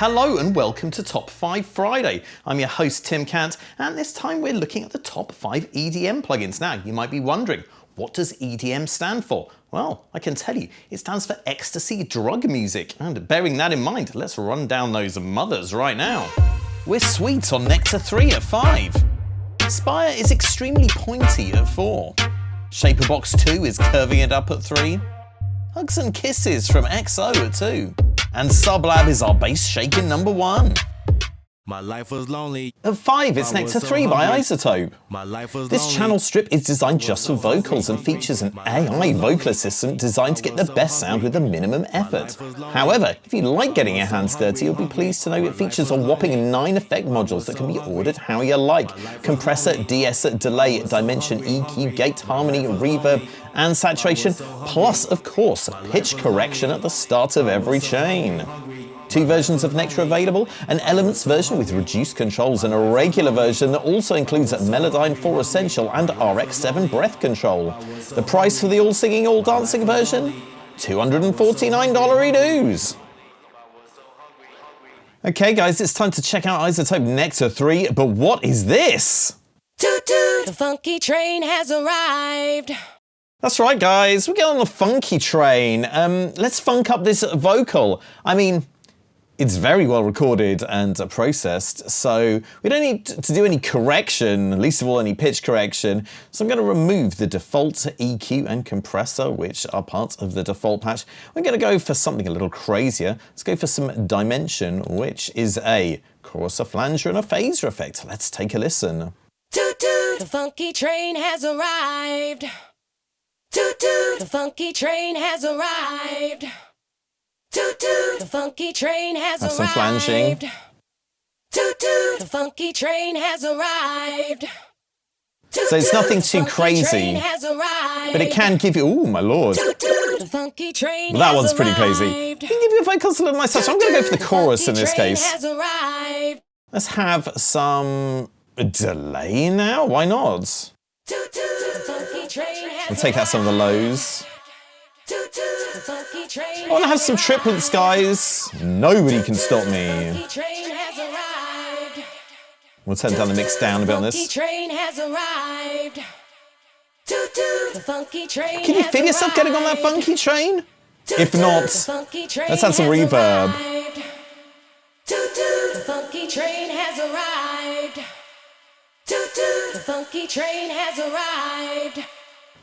Hello and welcome to Top 5 Friday. I'm your host Tim Cant, and this time we're looking at the top 5 EDM plugins. Now you might be wondering, what does EDM stand for? Well, I can tell you, it stands for ecstasy drug music. And bearing that in mind, let's run down those mothers right now. We're sweet on Nectar 3 at 5. Spire is extremely pointy at 4. Shaperbox 2 is curving it up at 3. Hugs and Kisses from XO at 2. And Sublab is our bass shaking number 1. My life was lonely. At 5, it's Nectar 3 by Isotope. My life was This lonely. channel strip is designed just for vocals and features an AI vocal assistant designed to get the best sound with a minimum effort. However, if you like getting your hands dirty, you'll be pleased to know it features a whopping 9 effect modules that can be ordered how you like. Compressor, de-esser, delay, dimension, EQ, gate, harmony, reverb, and saturation, plus, of course, pitch correction at the start of every chain. 2 versions of Nectar available, an Elements version with reduced controls and a regular version that also includes a Melodyne 4 Essential and RX7 breath control. The price for the all-singing, all-dancing version? $249 dues. Okay guys, it's time to check out Isotope Nectar 3, but what is this? Toot toot, the funky train has arrived. That's right guys, we get on the funky train. Let's funk up this vocal. I mean, it's very well recorded and processed, so we don't need to do any correction, least of all any pitch correction. So I'm going to remove the default EQ and compressor, which are part of the default patch. We're going to go for something a little crazier. Let's go for some dimension, which is a chorus, a flanger, and a phaser effect. Let's take a listen. Toot toot, the funky train has arrived. Toot toot, the funky train has arrived. Toot toot, the funky train has Have arrived. some flanging. Toot toot, the funky train has arrived. Toot So it's toot, nothing the too funky crazy, train has arrived. but it can give you, oh my lord. Toot toot, the funky train Well, that has one's pretty crazy. arrived. It can give you a vocals a little nice touch. I'm going to go for the chorus in this funky train case. has arrived. Let's have some delay now, why not? Toot toot, the funky train has We'll take out some of the lows. Toot toot, the funky train I want to have some triplets, guys. Nobody can stop me. funky train has arrived. We'll turn down the mix down a bit on Funky this. train has arrived. Toot toot, the funky train Can you has feel yourself getting on that arrived. funky train? Toot If toot, not, the funky train let's add some has reverb. arrived. Toot toot, the funky train has arrived. Toot toot, the funky train has arrived.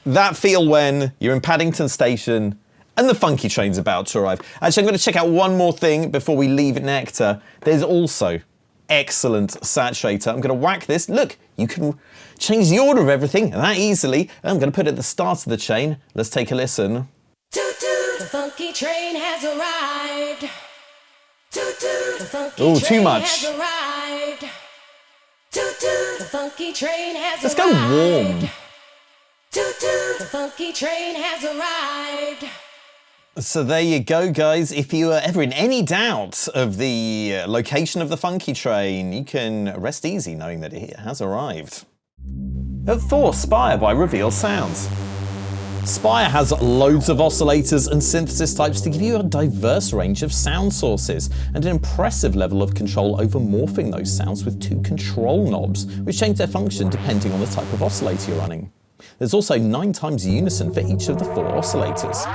That feel when you're in Paddington Station and the funky train's about to arrive. Actually, I'm going to check out one more thing before we leave Nectar. There's also excellent saturator. I'm going to whack this. Look, you can change the order of everything that easily. I'm going to put it at the start of the chain. Let's take a listen. Toot toot, the funky train has arrived. Toot toot, the funky Ooh, train too much. has arrived. Toot toot, the funky train has Let's go arrived. warm. Toot toot, the funky train has arrived. So there you go, guys. If you are ever in any doubt of the location of the funky train, you can rest easy knowing that it has arrived. At 4, Spire by Reveal Sounds. Spire has loads of oscillators and synthesis types to give you a diverse range of sound sources and an impressive level of control over morphing those sounds with 2 control knobs, which change their function depending on the type of oscillator you're running. There's also 9 times unison for each of the 4 oscillators.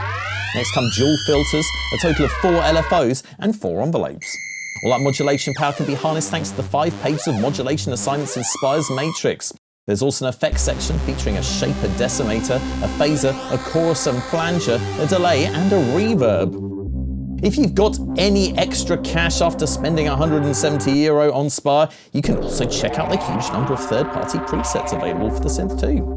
Next come dual filters, a total of 4 LFOs and 4 envelopes. All that modulation power can be harnessed thanks to the 5 pages of modulation assignments in Spire's matrix. There's also an effects section featuring a shaper decimator, a phaser, a chorus and flanger, a delay and a reverb. If you've got any extra cash after spending €170 on Spire, you can also check out the huge number of third-party presets available for the synth too.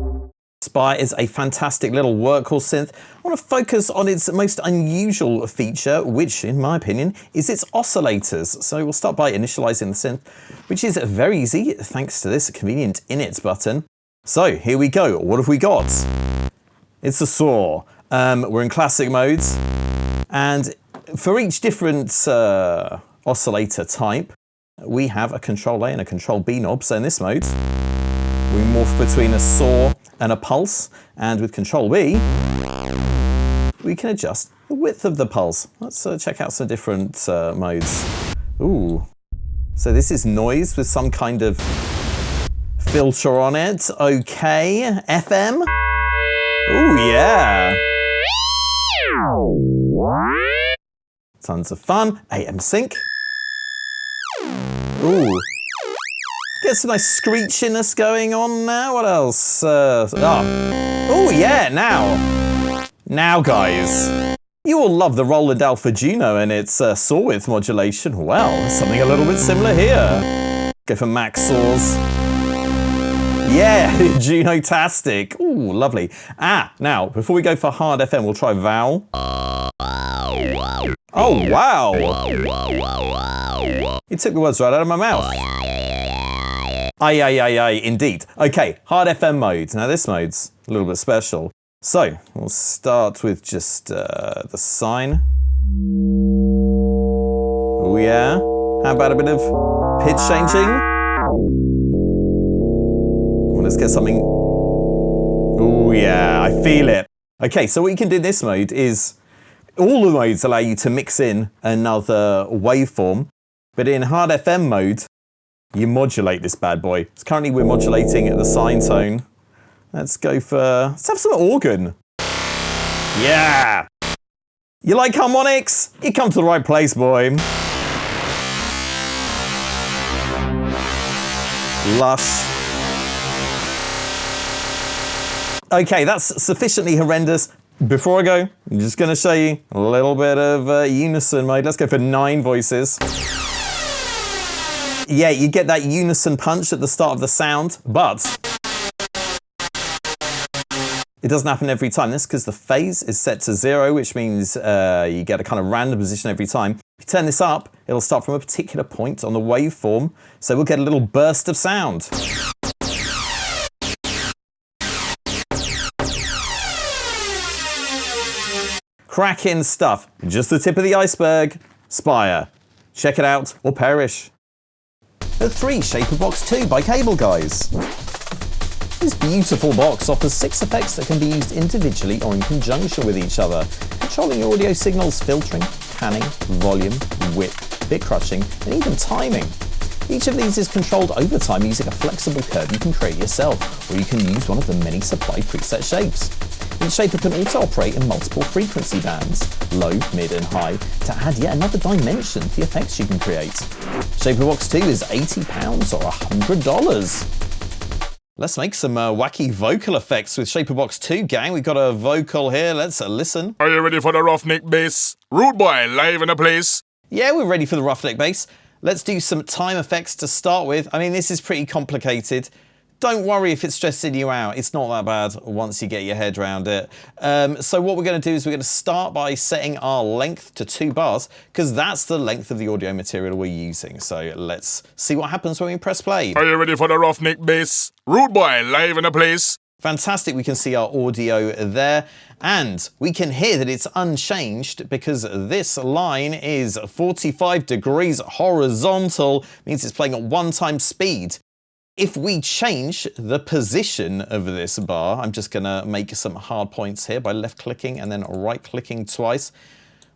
Spire is a fantastic little workhorse synth. I want to focus on its most unusual feature, which, in my opinion, is its oscillators. So we'll start by initializing the synth, which is very easy thanks to this convenient init button. So here we go. What have we got? It's a saw. We're in classic modes, and for each different oscillator type, we have a control A and a control B knob. So in this mode, we morph between a saw and a pulse, and with Control B, we can adjust the width of the pulse. Let's check out some different modes. Ooh. So this is noise with some kind of filter on it. Okay. FM. Ooh, yeah. Tons of fun. AM sync. Ooh. Get some nice screechiness going on now. What else? Oh, yeah, now. Now, guys. You all love the Roland Alpha Juno and its saw width modulation. Well, something a little bit similar here. Go for max saws. Yeah, Juno-tastic. Ooh, lovely. Now, before we go for hard FM, we'll try vowel. Oh, wow. You took the words right out of my mouth. Aye, indeed. Okay, hard FM mode. Now this mode's a little bit special. So, we'll start with just the sine. Oh yeah. How about a bit of pitch changing? Well, let's get something. Oh yeah, I feel it. Okay, so what you can do in this mode is, all the modes allow you to mix in another waveform, but in hard FM mode, you modulate this bad boy. So currently we're modulating at the sine tone. Let's have some organ. Yeah! You like harmonics? You come to the right place, boy. Lush. Okay, that's sufficiently horrendous. Before I go, I'm just gonna show you a little bit of unison mode. Let's go for 9 voices. Yeah, you get that unison punch at the start of the sound, but it doesn't happen every time. This is because the phase is set to 0, which means you get a kind of random position every time. If you turn this up, it'll start from a particular point on the waveform, so we'll get a little burst of sound. Cracking stuff. Just the tip of the iceberg. Spire. Check it out or perish. The 3 Shaper Box 2 by Cable Guys. This beautiful box offers 6 effects that can be used individually or in conjunction with each other, controlling your audio signals, filtering, panning, volume, width, bit crushing, and even timing. Each of these is controlled over time using a flexible curve you can create yourself, or you can use one of the many supplied preset shapes. Each shaper can also operate in multiple frequency bands, low, mid and high, to add yet another dimension to the effects you can create. Shaper Box 2 is £80 or $100. Let's make some wacky vocal effects with Shaper Box 2, gang. We've got a vocal here. Let's listen. Are you ready for the roughneck bass? Rude boy, live in the place. Yeah, we're ready for the roughneck bass. Let's do some time effects to start with. I mean, this is pretty complicated. Don't worry if it's stressing you out. It's not that bad once you get your head around it. So what we're going to do is we're going to start by setting our length to 2 bars, because that's the length of the audio material we're using. So let's see what happens when we press play. Are you ready for the roughneck bass? Rude boy, live in the place. Fantastic, we can see our audio there, and we can hear that it's unchanged because this line is 45 degrees horizontal, means it's playing at 1 times speed. If we change the position of this bar, I'm just gonna make some hard points here by left clicking and then right clicking twice.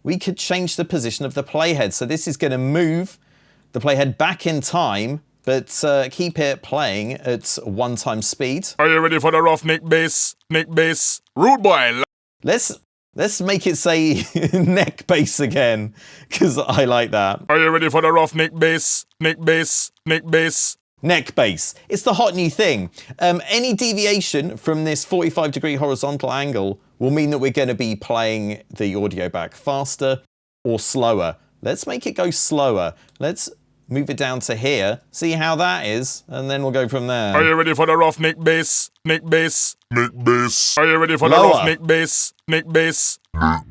We could change the position of the playhead. So this is gonna move the playhead back in time, but keep it playing at 1 times speed. Are you ready for the roughneck bass? Neck bass. Rude boy. Let's make it say neck bass again, because I like that. Are you ready for the roughneck bass? Neck bass. Neck bass. Neck bass. It's the hot new thing. Any deviation from this 45-degree horizontal angle will mean that we're going to be playing the audio back faster or slower. Let's make it go slower. Let's move it down to here, see how that is, and then we'll go from there. Are you ready for the roughneck bass? Neck bass. Neck bass. Are you ready for Lower. the roughneck bass? Neck bass. Are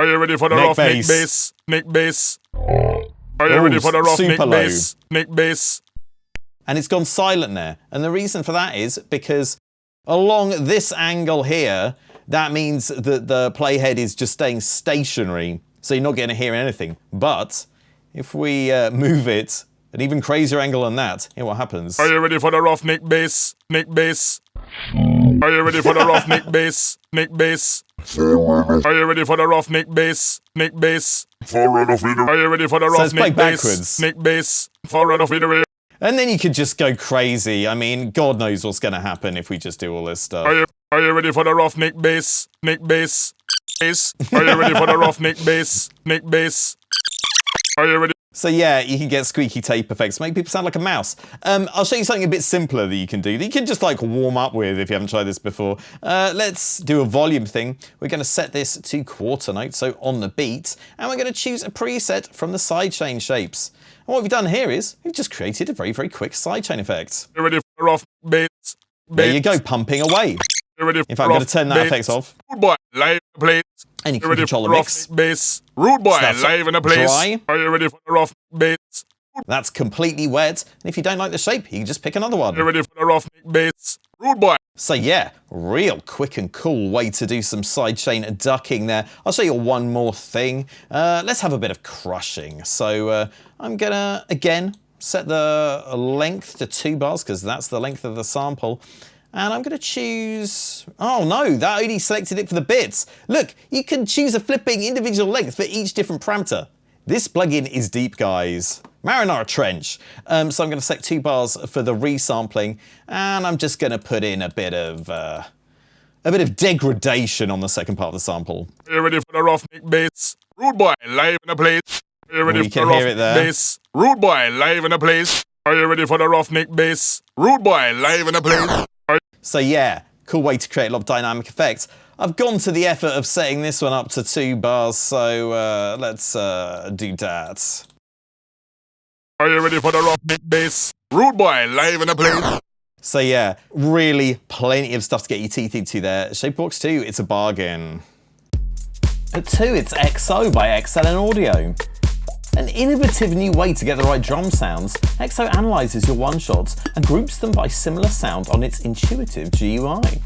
you ready for the Neck roughneck bass. bass? Neck bass. Are you ready for the roughneck super low. bass? Neck bass. And it's gone silent there. And the reason for that is because along this angle here, that means that the playhead is just staying stationary, so you're not going to hear anything. But if we move it an even crazier angle than that, hear what happens. Are you ready for the roughneck bass? Neck bass. Are you ready for the roughneck bass? Neck bass. Are you ready for the roughneck bass? Neck bass. Forward of the Are you ready for the So rough it's played neck bass? backwards. Neck bass. Forward of the And then you could just go crazy. I mean, God knows what's going to happen if we just do all this stuff. Are you ready for the rough neck bass? Neck bass. Bass. Are you ready for the rough neck bass? Neck bass. Are you ready? So yeah, you can get squeaky tape effects, make people sound like a mouse. I'll show you something a bit simpler that you can do, that you can just like warm up with if you haven't tried this before. Let's do a volume thing. We're going to set this to quarter note, so on the beat, and we're going to choose a preset from the sidechain shapes. And what we've done here is, we've just created a very, very quick sidechain effect. Are you ready for the rough bass? There you go, pumping away. You ready for In fact, I'm going to turn that effect off. Rude boy, live in the place. And you can ready control for the rough mix. bass. Rude boy, So that's live in the place. dry. Are you ready for the rough bass? That's completely wet. And if you don't like the shape, you can just pick another one. Are you ready for the rough bass? Rude boy. So yeah, real quick and cool way to do some sidechain ducking there. I'll show you one more thing. Let's have a bit of crushing. So I'm gonna, again, set the length to 2 bars because that's the length of the sample. And I'm going to choose... Oh no, that only selected it for the bits. Look, you can choose a flipping individual length for each different parameter. This plugin is deep, guys. Marinara Trench. So I'm going to select 2 bars for the resampling, and I'm just going to put in a bit of degradation on the second part of the sample. Are you ready for the rough bass? Rude boy, live in the place. Are you ready You for can the hear it rough there. bass? Rude boy, live in the place. Are you ready for the rough bass? Rude boy, live in the place. So yeah, cool way to create a lot of dynamic effects. I've gone to the effort of setting this one up to 2 bars, so let's do that. Are you ready for the rough bass? Rude boy, live in the place. So yeah, really plenty of stuff to get your teeth into there. Shapebox 2, it's a bargain. At 2, it's XO by XLN Audio. An innovative new way to get the right drum sounds, XO analyzes your one-shots and groups them by similar sound on its intuitive GUI.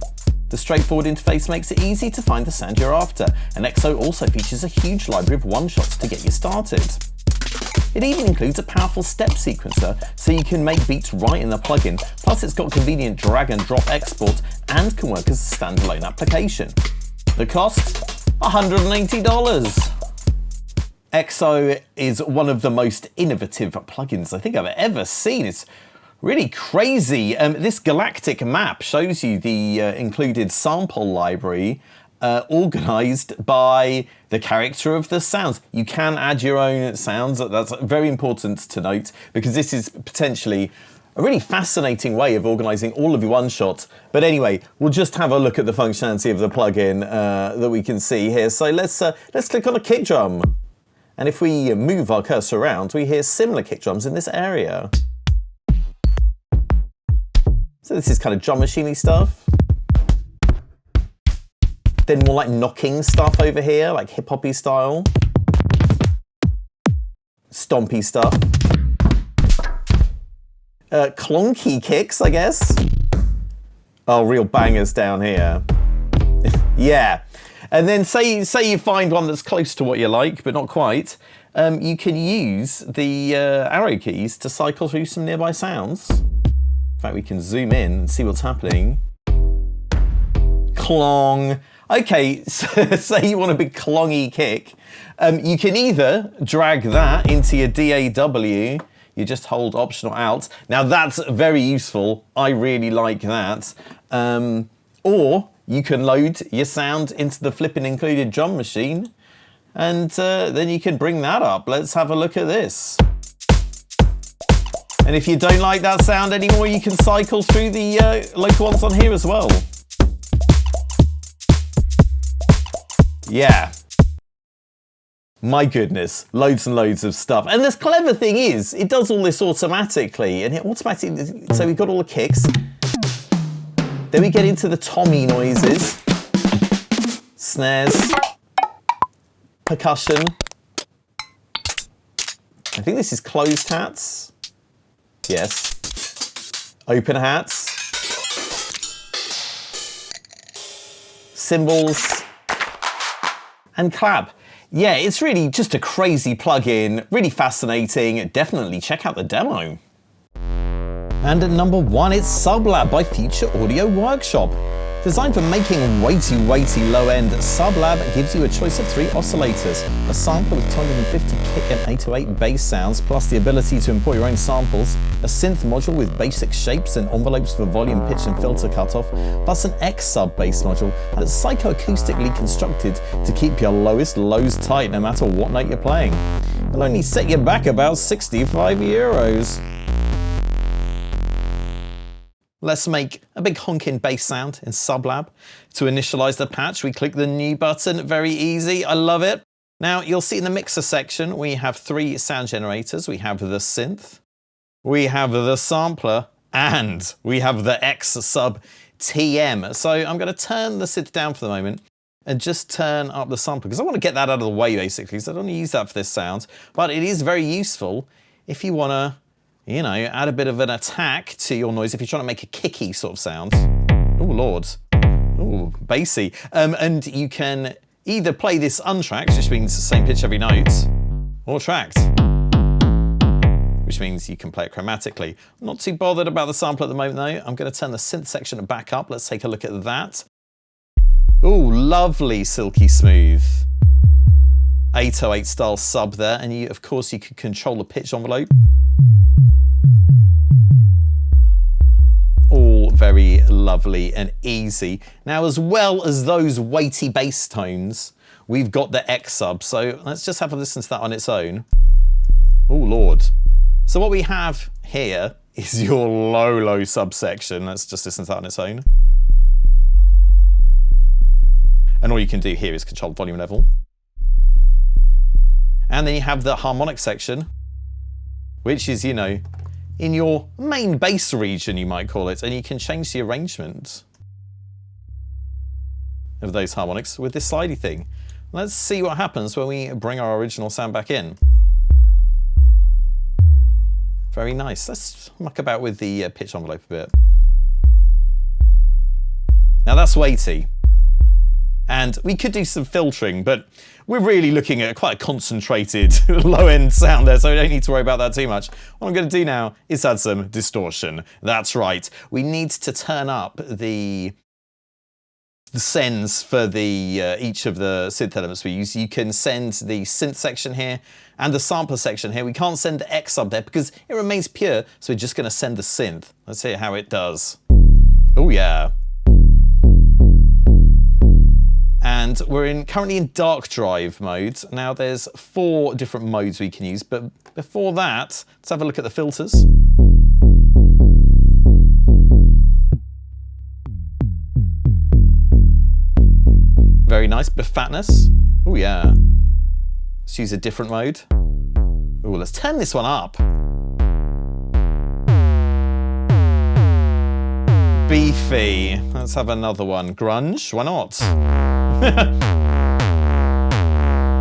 The straightforward interface makes it easy to find the sound you're after, and XO also features a huge library of one-shots to get you started. It even includes a powerful step sequencer, so you can make beats right in the plugin, plus it's got convenient drag and drop export and can work as a standalone application. The cost? $180. XO is one of the most innovative plugins I think I've ever seen. It's really crazy. This galactic map shows you the included sample library organized by the character of the sounds. You can add your own sounds. That's very important to note because this is potentially a really fascinating way of organizing all of your one-shots. But anyway, we'll just have a look at the functionality of the plugin that we can see here. So let's click on a kick drum. And if we move our cursor around, we hear similar kick drums in this area. So this is kind of drum machine-y stuff. Then more like knocking stuff over here, like hip-hop-y style. Stompy stuff. Clonky kicks, I guess. Oh, real bangers down here. Yeah. And then say you find one that's close to what you like, but not quite, you can use the arrow keys to cycle through some nearby sounds. In fact, we can zoom in and see what's happening. Clong. Okay, so say you want a big clongy kick. You can either drag that into your DAW, you just hold Optional Alt. Now that's very useful, I really like that. Or you can load your sound into the flipping included drum machine, and then you can bring that up. Let's have a look at this. And if you don't like that sound anymore, you can cycle through the local ones on here as well. Yeah. My goodness, loads and loads of stuff. And the clever thing is, it does all this automatically, and it automatically, so we've got all the kicks. Then we get into the tommy noises, snares, percussion. I think this is closed hats. Yes. Open hats. Cymbals. And clap. Yeah, it's really just a crazy plugin, really fascinating. Definitely check out the demo. And at number 1, it's Sublab by Future Audio Workshop. Designed for making weighty low-end, Sublab gives you a choice of 3 oscillators, a sampler with 250 kick and 808 bass sounds, plus the ability to import your own samples, a synth module with basic shapes and envelopes for volume, pitch and filter cutoff, plus an X-Sub bass module that's psychoacoustically constructed to keep your lowest lows tight no matter what note you're playing. It'll only set you back about €65. Let's make a big honking bass sound in Sublab. To initialize the patch, we click the new button. Very easy, I love it. Now you'll see in the mixer section, we have 3 sound generators. We have the synth, we have the sampler, and we have the X-Sub TM. So I'm gonna turn the synth down for the moment and just turn up the sampler because I want to get that out of the way basically, so I don't want to use that for this sound. But it is very useful if you want to, you know, add a bit of an attack to your noise if you're trying to make a kicky sort of sound. Oh lord, oh bassy. And you can either play this untracked, which means the same pitch every note, or tracked, which means you can play it chromatically. I'm not too bothered about the sample at the moment though. I'm going to turn the synth section back up. Let's take a look at that. Oh, lovely silky smooth 808 style sub there, and of course you can control the pitch envelope. All very lovely and easy. Now, as well as those weighty bass tones, we've got the X-Sub. So let's just have a listen to that on its own. Oh lord. So what we have here is your low subsection. Let's just listen to that on its own. And all you can do here is control volume level. And then you have the harmonic section, which is, you know, in your main bass region, you might call it, and you can change the arrangement of those harmonics with this slidey thing. Let's see what happens when we bring our original sound back in. Very nice. Let's muck about with the pitch envelope a bit. Now that's weighty. And we could do some filtering, but we're really looking at quite a concentrated low-end sound there, so we don't need to worry about that too much. What I'm going to do now is add some distortion. That's right. We need to turn up the sends for each of the synth elements we use. You can send the synth section here and the sampler section here. We can't send the X-Sub there because it remains pure, so we're just going to send the synth. Let's hear how it does. Oh yeah. And we're currently in dark drive mode. Now there's 4 different modes we can use, but before that, let's have a look at the filters. Very nice, bit of fatness. Oh yeah. Let's use a different mode. Oh, let's turn this one up. Beefy. Let's have another one. Grunge, why not?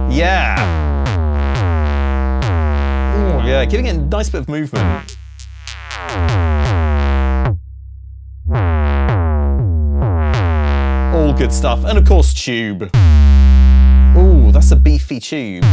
Yeah. Ooh, yeah, giving it a nice bit of movement. All good stuff. And of course, tube. Ooh, that's a beefy tube.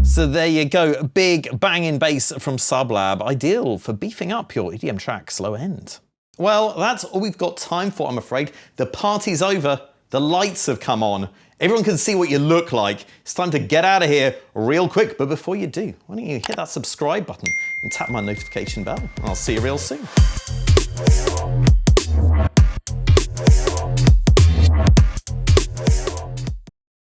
So there you go, big banging bass from Sublab, ideal for beefing up your EDM tracks low end. Well, that's all we've got time for, I'm afraid. The party's over, the lights have come on, everyone can see what you look like. It's time to get out of here real quick, but before you do, why don't you hit that subscribe button and tap my notification bell, and I'll see you real soon.